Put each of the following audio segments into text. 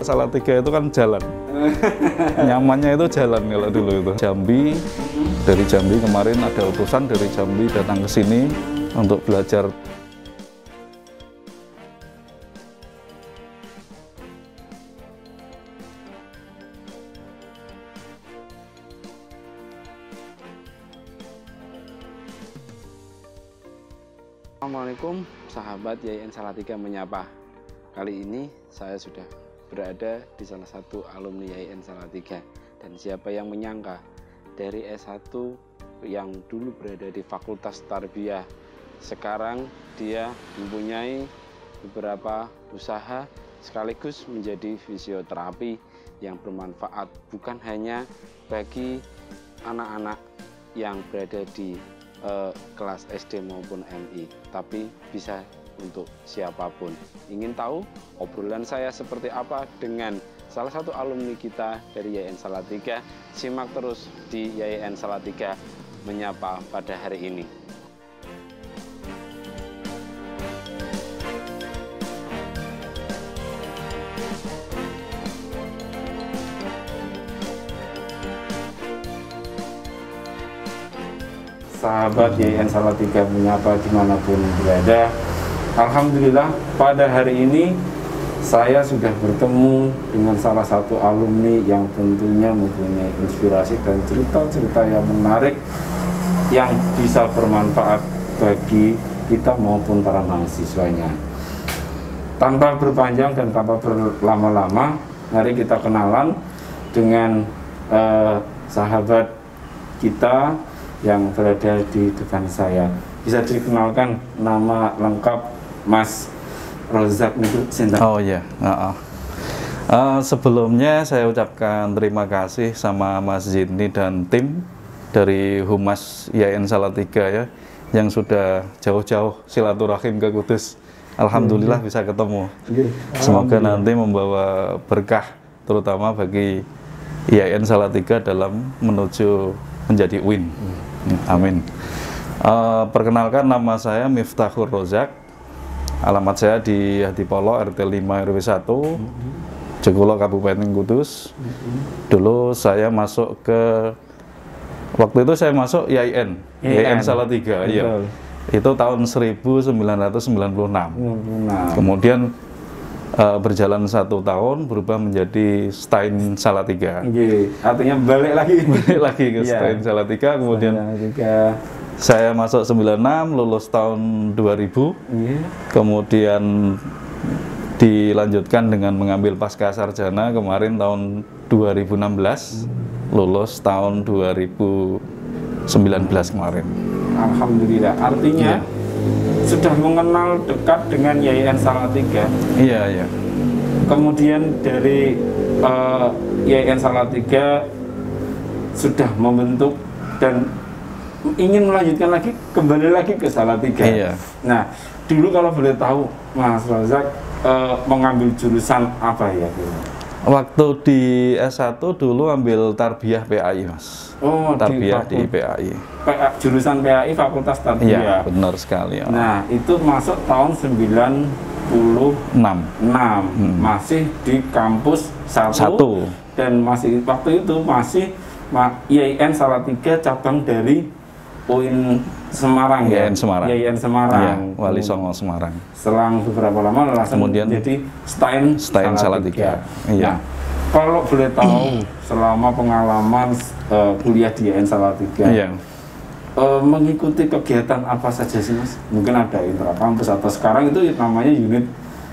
Salatiga itu kan jalan, nyamannya itu jalan kalau dulu itu. Jambi, dari Jambi kemarin ada utusan dari Jambi datang ke sini untuk belajar. Assalamualaikum sahabat YIN Salatiga menyapa. Kali ini saya sudah berada di salah satu alumni YIN Salatiga, dan siapa yang menyangka dari S1 yang dulu berada di Fakultas Tarbiyah, sekarang dia mempunyai beberapa usaha sekaligus menjadi fisioterapi yang bermanfaat bukan hanya bagi anak-anak yang berada di kelas SD maupun MI, tapi bisa untuk siapapun. Ingin tahu obrolan saya seperti apa dengan salah satu alumni kita dari YIN Salatiga? Simak terus di YIN Salatiga menyapa pada hari ini. Sahabat YIN Salatiga menyapa dimanapun berada. Alhamdulillah pada hari ini saya sudah bertemu dengan salah satu alumni yang tentunya mempunyai inspirasi dan cerita-cerita yang menarik yang bisa bermanfaat bagi kita maupun para mahasiswanya. Tanpa berpanjang dan tanpa berlama-lama, mari kita kenalan dengan sahabat kita yang berada di depan saya. Bisa dikenalkan nama lengkap Mas Rozak itu cinta. Oh iya. Sebelumnya saya ucapkan terima kasih sama Mas Zini dan tim dari Humas YIN Salatiga ya, yang sudah jauh-jauh silaturahim ke Kudus. Alhamdulillah bisa ketemu. Semoga nanti membawa berkah terutama bagi YIN Salatiga dalam menuju menjadi UIN. Amin. Perkenalkan, nama saya Miftahur Rozak. Alamat saya di Hadipolo RT 5 RW 1 Jekulo Kabupaten Kudus. Dulu saya masuk ke, waktu itu saya masuk YIN Salatiga, iya. Itu tahun 1996. Kemudian berjalan 1 tahun berubah menjadi Stein Salatiga. Artinya balik lagi ke Stein Salatiga. Kemudian saya masuk 96, lulus tahun 2000. Kemudian dilanjutkan dengan mengambil pasca sarjana kemarin tahun 2016, lulus tahun 2019 kemarin. Alhamdulillah, artinya sudah mengenal dekat dengan YIN Salatiga. Iya. Kemudian dari YIN Salatiga sudah membentuk dan ingin melanjutkan lagi, kembali lagi ke Salatiga. Iya. Nah, dulu kalau boleh tahu Mas Rozak mengambil jurusan apa ya? Waktu di S1 dulu ambil Tarbiyah PAI, Mas. Oh, Tarbiyah di PAI. Jurusan PAI Fakultas Tarbiyah. Iya, benar sekali. Ya. Nah, itu masuk tahun 96. Masih di kampus 1. Dan masih waktu itu masih YIN Salatiga cabang dari UIN Semarang ya. YIN Semarang. Ya, Wali Songo Semarang. Selang beberapa lama langsung kemudian jadi Stein Salatiga. Iya. Nah, kalau boleh tahu selama pengalaman kuliah di YIN Salatiga, mengikuti kegiatan apa saja sih, Mas? Mungkin ada intrakampus atau sekarang itu namanya unit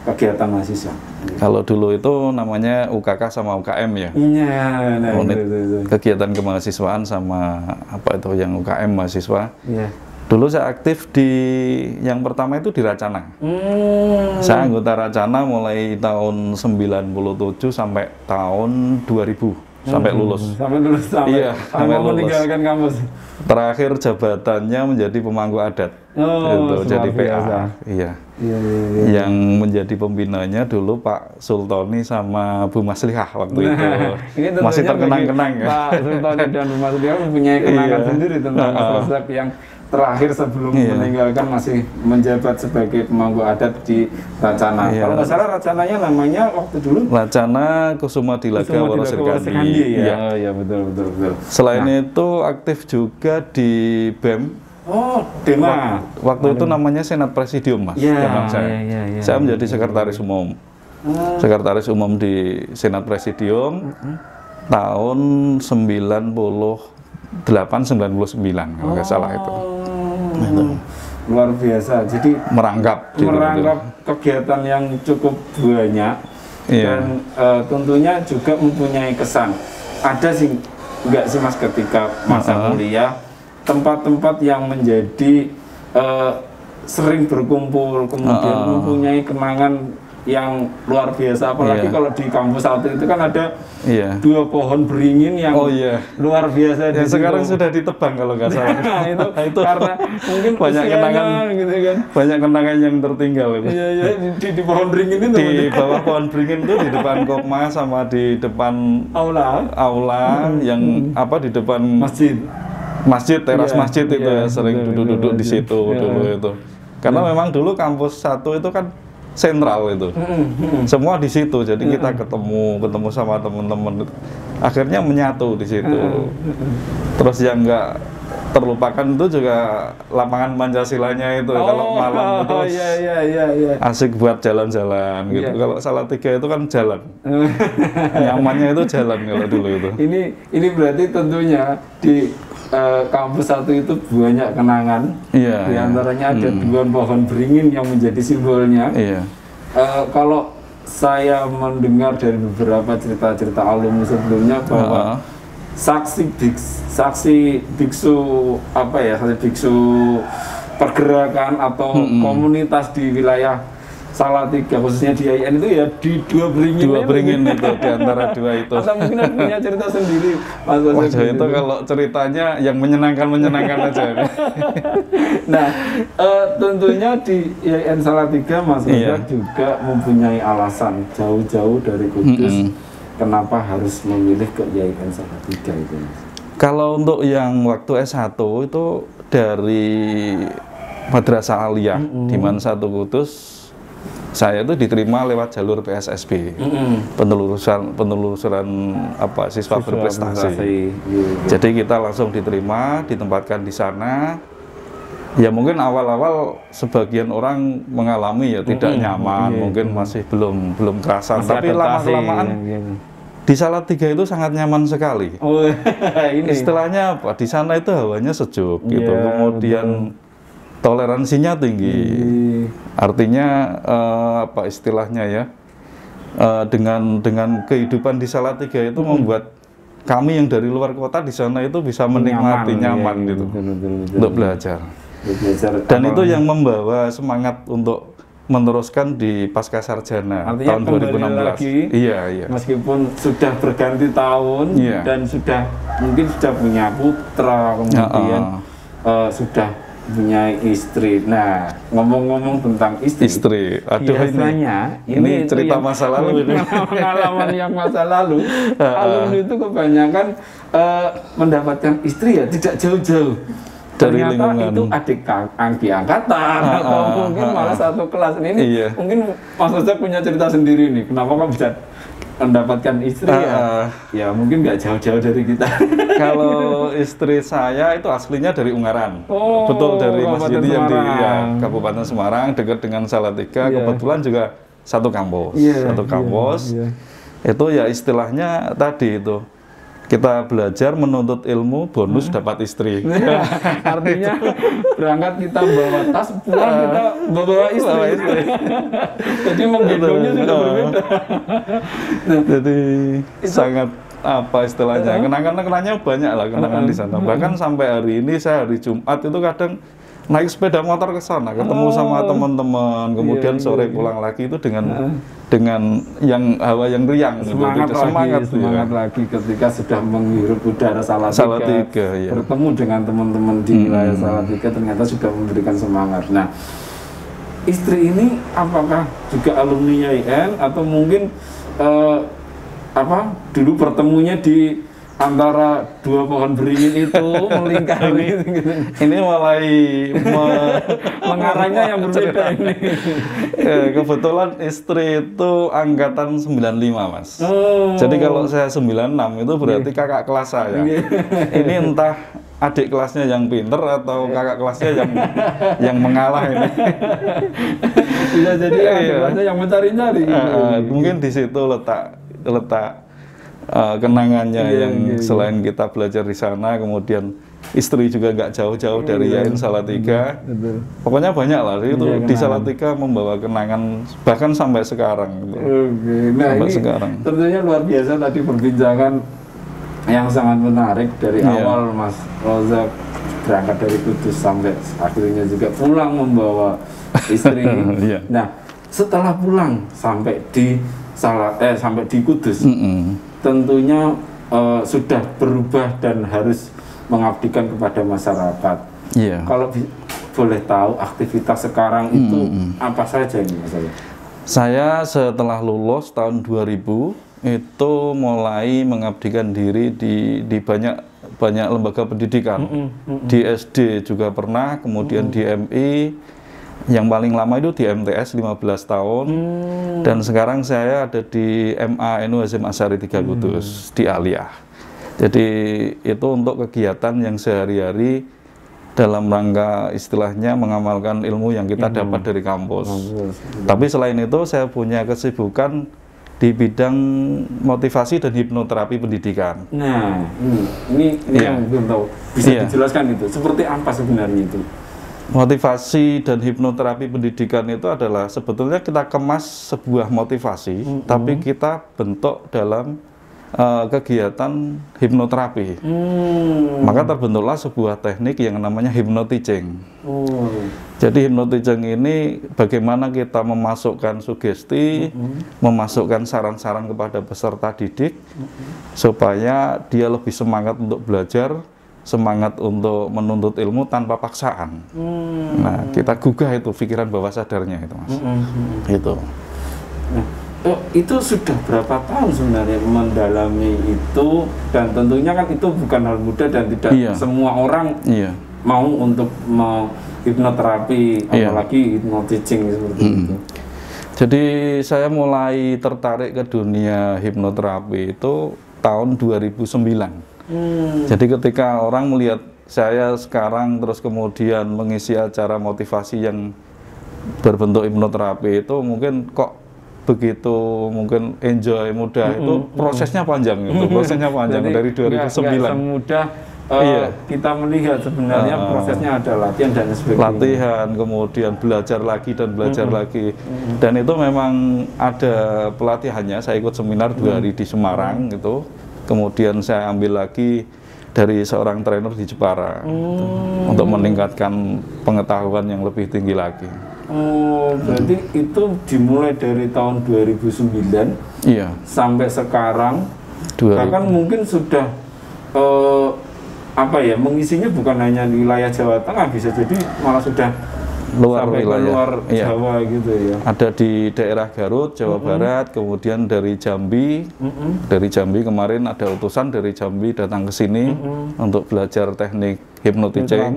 kegiatan mahasiswa. Kalau dulu itu namanya UKK sama UKM ya. Iya, unit kegiatan kemahasiswaan sama apa itu yang UKM mahasiswa. Iya. Dulu saya aktif di yang pertama itu di Racana. Saya anggota Racana mulai tahun 97 sampai tahun 2000 sampai lulus. Sampai meninggalkan kampus. Terakhir jabatannya menjadi pemangku adat. itu luar jadi biasa. PA. Iya. Iya, iya, iya. Yang menjadi pembinanya dulu Pak Sultoni sama Bu Maslihah waktu itu. Ini tentunya Masih terkenang-kenang ya. Pak Sultoni dan Bu Maslihah mempunyai kenangan Iya. sendiri tentang Mas Razak yang terakhir sebelum Iya. meninggalkan masih menjabat sebagai pemangku adat di Racana. Iya. Kalau nggak salah Racananya namanya waktu dulu Wacana Kusuma Dilaga Kusuma Waro Dilaga Waro Sirkandi. Sirkandi, ya. Iya. Oh iya, betul, betul, betul. Selain itu aktif juga di BEM. Oh, Dema. Waktu itu namanya Senat Presidium, Mas. Iya, zaman saya. iya, iya, Saya iya. menjadi sekretaris umum. Sekretaris umum di Senat Presidium tahun 98-99 kalau nggak salah itu. Luar biasa. Jadi Merangkap. di merangkap kegiatan yang cukup banyak Iya. dan tentunya juga mempunyai kesan. Ada sih enggak sih Mas ketika masa kuliah tempat-tempat yang menjadi sering berkumpul kemudian mempunyai kenangan yang luar biasa, apalagi Iya. kalau di kampus satu itu kan ada Iya. 2 pohon beringin yang Oh iya. luar biasa di Yang sekarang situ. sudah ditebang kalau nggak salah. Nah, itu karena mungkin banyak usianya kenangan gitu kan. banyak kenangan yang tertinggal itu. Iya, iya, di pohon beringin itu Di bawah pohon beringin itu di depan Kopma sama di depan aula aula yang apa di depan masjid. masjid, teras Iya, masjid itu iya, ya sering betul, duduk-duduk betul, di betul. situ Iya. dulu itu. Karena memang dulu kampus 1 itu kan sentral itu. Semua di situ. Jadi kita ketemu sama teman-teman. Akhirnya menyatu di situ. Terus yang enggak terlupakan itu juga lapangan Pancasilanya itu kalau malam itu iya. asik buat jalan-jalan gitu. Iya. Kalau Salatiga itu kan jalan. Nyamannya itu jalan kalau dulu itu. Ini berarti tentunya di kampus 1 itu banyak kenangan. Iya. Di antaranya ada 2 pohon beringin yang menjadi simbolnya. Iya. Kalau saya mendengar dari beberapa cerita-cerita alumni sebelumnya bahwa saksi biksu apa ya, saksi biksu pergerakan atau komunitas di wilayah Salatiga khususnya di IAIN itu ya di 2 beringin. 2 beringin itu di antara 2 itu. Atau mungkin ada punya cerita sendiri Mas Wah, Razak itu kalau ceritanya yang menyenangkan aja. Nah, tentunya di IAIN Salatiga Mas Iya. Razak juga mempunyai alasan jauh-jauh dari Kudus kenapa harus memilih ke IAIN Salatiga itu, Mas? Kalau untuk yang waktu S1 itu dari Madrasah Aliyah di Mansatu Kudus, saya itu diterima lewat jalur PSSB, penelusuran apa siswa berprestasi. Iya. Jadi kita langsung diterima, ditempatkan di sana. Ya mungkin awal-awal sebagian orang mengalami ya tidak nyaman, mungkin masih belum kerasa. Masih Tapi adaptasi, lama-kelamaan gitu. di Salatiga itu sangat nyaman sekali. Oh, ini Istilahnya apa? Di sana itu hawanya sejuk gitu. Iya, Kemudian toleransinya tinggi. Artinya apa istilahnya ya? Dengan kehidupan di Salatiga itu membuat kami yang dari luar kota di sana itu bisa menikmati nyaman iya, gitu betul. untuk belajar. Belajar Dan apa- itu yang membawa semangat untuk meneruskan di pasca sarjana Artinya tahun kembali 2016. lagi, Iya. meskipun sudah berganti tahun Iya. dan mungkin sudah punya putra, kemudian sudah punya istri. Nah, ngomong-ngomong tentang istri, Aduh, biasanya ini itu cerita yang masa lalu ini. pengalaman yang masa lalu. Alumni itu kebanyakan mendapatkan istri ya tidak jauh-jauh. Dari Ternyata lingkungan. itu adik angkatan atau mungkin malah satu kelas. Ini Iya. mungkin Mas Razak punya cerita sendiri nih. Kenapa kok bisa mendapatkan istri ya? Ya mungkin nggak jauh-jauh dari kita. Kalau istri saya itu aslinya dari Ungaran. Oh, Betul, dari Mas Kabupaten Yedi yang di Semarang. Kabupaten Semarang, dekat dengan Salatiga. Iya. Kebetulan juga satu kampus. Iya, Satu kampus. iya. Itu ya istilahnya tadi itu. Kita belajar menuntut ilmu, bonus dapat istri. Artinya berangkat kita bawa tas, pulang kita bawa istri. Jadi menggendongnya sudah berbeda. Jadi sangat apa istilahnya, kenangan-kenangannya banyak lah kenangan di sana. Bahkan sampai hari ini saya hari Jumat itu kadang naik sepeda motor ke sana, ketemu sama teman-teman, kemudian sore pulang lagi itu dengan yang hawa yang riang, semangat lagi ketika sudah menghirup udara Salatiga, bertemu dengan teman-teman di wilayah Salatiga, ternyata sudah memberikan semangat. Nah, istri ini apakah juga alumni YIN atau mungkin dulu bertemunya di antara dua pohon beringin itu melingkari gitu. Ini mulai mengarahnya yang berbeda ini. Kebetulan istri itu angkatan 95, Mas. Jadi kalau saya 96 itu berarti kakak kelas saya. Ini entah adik kelasnya yang pinter atau kakak kelasnya yang mengalah ini. Bisa jadi adik kelasnya yang mencari-cari. Mungkin di situ letak kenangannya selain kita belajar di sana, kemudian istri juga nggak jauh-jauh dari YIN Salatiga. Pokoknya banyak lah itu di Salatiga membawa kenangan bahkan sampai sekarang. Nah, sampai sekarang. Tentunya luar biasa tadi perbincangan yang sangat menarik dari awal Mas Rozak berangkat dari Kudus sampai akhirnya juga pulang membawa istri. Nah, setelah pulang sampai di Kudus, tentunya sudah berubah dan harus mengabdikan kepada masyarakat. Kalau boleh tahu aktivitas sekarang itu apa saja ini, Mas? Saya setelah lulus tahun 2000 itu mulai mengabdikan diri di banyak lembaga pendidikan. Di SD juga pernah, kemudian di MI. Yang paling lama itu di MTS 15 tahun, dan sekarang saya ada di MA/NU Hasyim Asy'ari 3 Kudus di Aliyah. Jadi itu untuk kegiatan yang sehari-hari dalam rangka istilahnya mengamalkan ilmu yang kita dapat dari kampus. Tapi selain itu saya punya kesibukan di bidang motivasi dan hipnoterapi pendidikan. Nah, ini yang belum tahu. Bisa dijelaskan itu, seperti apa sebenarnya itu? Motivasi dan hipnoterapi pendidikan itu adalah sebetulnya kita kemas sebuah motivasi, tapi kita bentuk dalam kegiatan hipnoterapi. Maka terbentuklah sebuah teknik yang namanya hypno-teaching. Jadi hypno-teaching ini bagaimana kita memasukkan sugesti, memasukkan saran-saran kepada peserta didik, supaya dia lebih semangat untuk belajar, semangat untuk menuntut ilmu tanpa paksaan. Nah, kita gugah itu pikiran bawah sadarnya itu, Mas. Itu. Nah, itu sudah berapa tahun sebenarnya mendalami itu, dan tentunya kan itu bukan hal mudah dan tidak semua orang mau untuk hipnoterapi, apalagi hypno-teaching seperti itu. Jadi saya mulai tertarik ke dunia hipnoterapi itu tahun 2009. Jadi ketika orang melihat saya sekarang terus kemudian mengisi acara motivasi yang berbentuk hipnoterapi itu mungkin kok begitu mungkin enjoy, mudah, itu prosesnya panjang itu, prosesnya panjang. Jadi dari 2009. Nggak semudah kita melihat sebenarnya prosesnya ada latihan dan sebagainya. Latihan, kemudian belajar lagi dan belajar lagi. Dan itu memang ada pelatihannya, saya ikut seminar 2 hari di Semarang gitu. Kemudian saya ambil lagi dari seorang trainer di Jepara untuk meningkatkan pengetahuan yang lebih tinggi lagi. Berarti itu dimulai dari tahun 2009 sampai sekarang, bahkan mungkin sudah mengisinya bukan hanya di wilayah Jawa Tengah, bisa jadi malah sudah luar sampai wilayah, luar Jawa gitu ya. Ada di daerah Garut, Jawa Barat, kemudian dari Jambi. Dari Jambi kemarin ada utusan dari Jambi datang ke sini untuk belajar teknik hypno-teaching.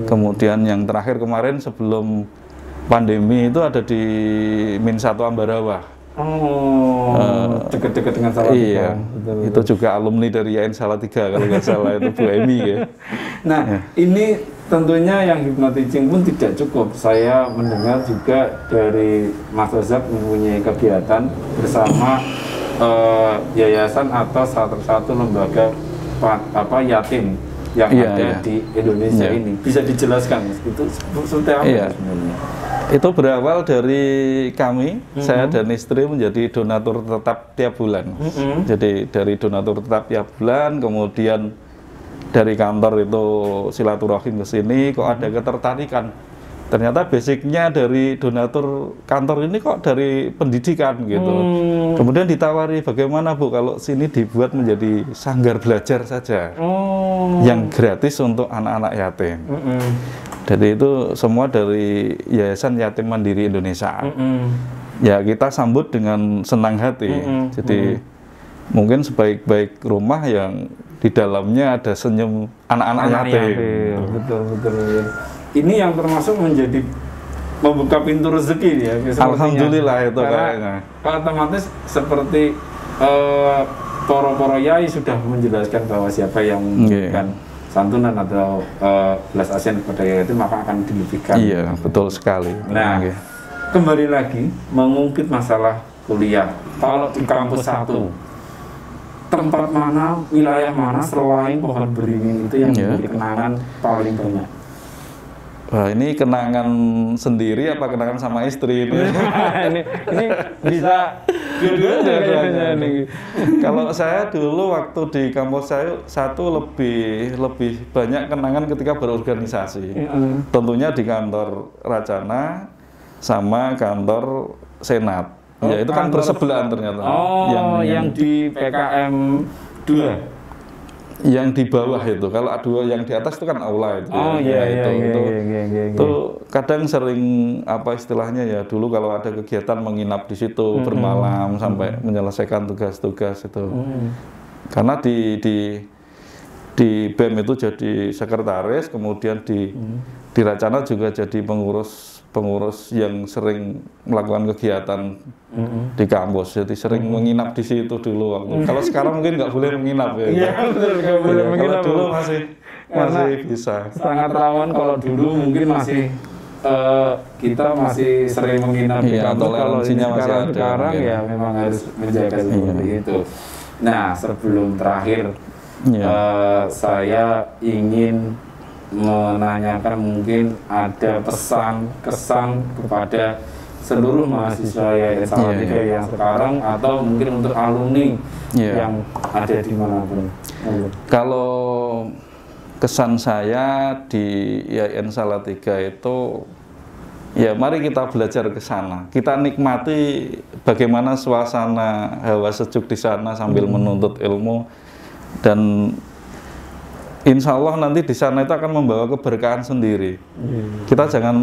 Kemudian yang terakhir kemarin sebelum pandemi itu ada di Min1 Ambarawa. Dekat-dekat dengan Salatiga. Itu juga alumni dari YIN Salatiga kalau nggak salah, itu Bu Emi ya. Nah, ini tentunya yang hypno-teaching pun tidak cukup. Saya mendengar juga dari Mas Rozak mempunyai kegiatan bersama yayasan atau salah satu lembaga yatim yang ada di Indonesia ini. Bisa dijelaskan, itu seperti apa sebenarnya? Itu berawal dari kami, saya dan istri menjadi donatur tetap tiap bulan. Jadi dari donatur tetap tiap bulan, kemudian dari kantor itu silaturahim ke sini, kok ada ketertarikan. Ternyata basicnya dari donatur kantor ini kok dari pendidikan gitu. Kemudian ditawari, bagaimana Bu kalau sini dibuat menjadi sanggar belajar saja, yang gratis untuk anak-anak yatim. Jadi itu semua dari Yayasan Yatim Mandiri Indonesia. Ya kita sambut dengan senang hati. Jadi mungkin sebaik-baik rumah yang di dalamnya ada senyum anak-anak yatim. Betul. Ini yang termasuk menjadi membuka pintu rezeki ya. Alhamdulillah itu kayaknya. Otomatis seperti poro-poro yai sudah menjelaskan bahwa siapa yang memberikan santunan atau belas kasihan kepada yatim maka akan dilebihkan. Iya, betul sekali. Nah, kembali lagi mengungkit masalah kuliah. Kalau di kampus 1, tempat mana, wilayah mana selain Pohon Beringin itu yang memiliki kenangan paling banyak? Wah, ini kenangan sendiri apa kenangan sama istri ini? ini bisa dua-duanya nih. Kalau saya dulu waktu di kampus saya 1 lebih banyak kenangan ketika berorganisasi. Tentunya di kantor Racana sama kantor Senat. Ya itu kan bersebelahan ternyata. Yang di PKM 2. Yang di bawah itu, kalau A2 yang di atas itu kan aula itu. Itu kadang sering apa istilahnya ya, dulu kalau ada kegiatan menginap di situ bermalam sampai menyelesaikan tugas-tugas itu. Karena di BEM itu jadi sekretaris, kemudian di Racana juga jadi pengurus yang sering melakukan kegiatan di kampus, jadi sering menginap di situ dulu waktu. Kalau sekarang mungkin nggak boleh menginap ya. Iya betul, nggak boleh menginap. Kalau dulu masih bisa. Sangat rawan kalau dulu mungkin masih kita masih sering menginap di kampus. Kalau sekarang ya memang harus menjaga seperti itu. Nah sebelum terakhir saya ingin menanyakan mungkin ada pesan kesan kepada seluruh mahasiswa Yayasan Salatiga yang sekarang atau mungkin untuk alumni yang ada di manapun. Kalau kesan saya di Yayasan Salatiga itu ya mari kita belajar ke sana, kita nikmati bagaimana suasana hawa sejuk di sana sambil menuntut ilmu, dan insya Allah nanti di sana itu akan membawa keberkahan sendiri. Kita jangan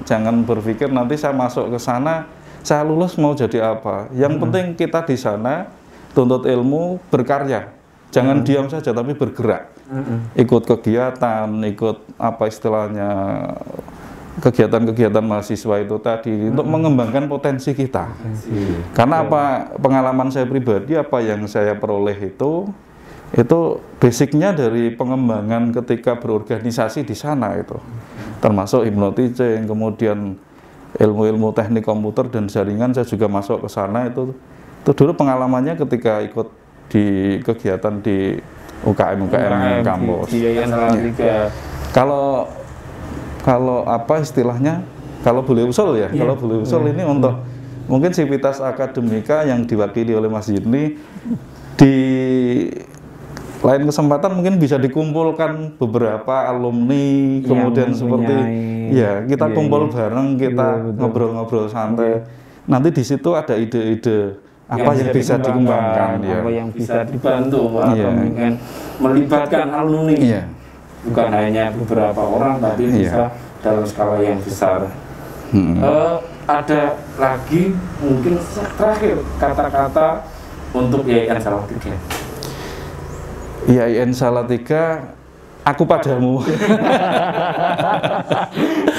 jangan berpikir nanti saya masuk ke sana, saya lulus mau jadi apa. Yang penting kita di sana tuntut ilmu, berkarya. Jangan diam saja tapi bergerak. Ikut kegiatan, ikut apa istilahnya, kegiatan-kegiatan mahasiswa itu tadi untuk mengembangkan potensi kita. Karena apa, pengalaman saya pribadi, apa yang saya peroleh itu basicnya dari pengembangan ketika berorganisasi di sana itu, termasuk hipnotising, kemudian ilmu-ilmu teknik komputer dan jaringan saya juga masuk ke sana itu dulu pengalamannya ketika ikut di kegiatan di UKM kampus. Kalau apa istilahnya, kalau boleh usul ya, kalau boleh usul ini untuk mungkin Sivitas Akademika yang diwakili oleh Mas Yidni di lain kesempatan mungkin bisa dikumpulkan beberapa alumni, kemudian seperti kita kumpul bareng, kita ngobrol-ngobrol santai. Nanti di situ ada ide-ide apa yang bisa dikembangkan, apa yang bisa dibantu atau mungkin melibatkan alumni. Bukan hanya beberapa orang, tapi bisa dalam skala yang besar. Ada lagi mungkin terakhir kata-kata untuk Yayasan Salatiga. Yayasan Salatiga, aku padamu.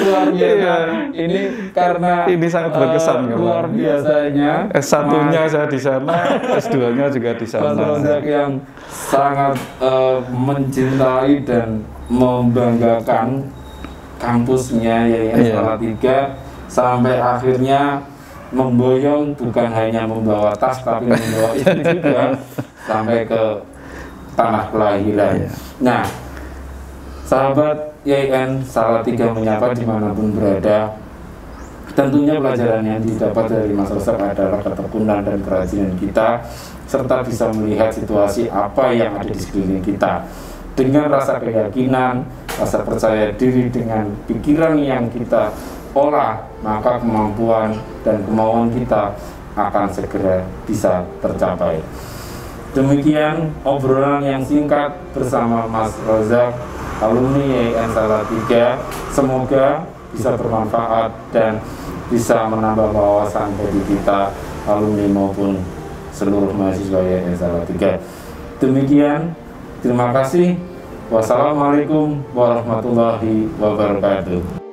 Luar biasa. Ini karena ini sangat berkesan. Luar biasanya. S1-nya saya di sana, S2-nya juga di sana. Mas yang sangat mencintai dan membanggakan kampusnya Yayasan Salatiga sampai akhirnya memboyong, bukan hanya membawa tas tapi membawa istri juga sampai ke tanah kelahiran. Nah, sahabat Yayasan Salatiga menyapa dimanapun berada, tentunya pelajaran yang didapat dari Mas Resep adalah ketekunan dan kerajinan kita, serta bisa melihat situasi apa yang ada di sekeliling kita. dengan rasa keyakinan, rasa percaya diri, dengan pikiran yang kita olah, maka kemampuan dan kemauan kita akan segera bisa tercapai. Demikian obrolan yang singkat bersama Mas Rozak, alumni YIN Salatiga. Semoga bisa bermanfaat dan bisa menambah wawasan bagi kita alumni maupun seluruh mahasiswa YIN Salatiga. Demikian, terima kasih. Wassalamualaikum warahmatullahi wabarakatuh.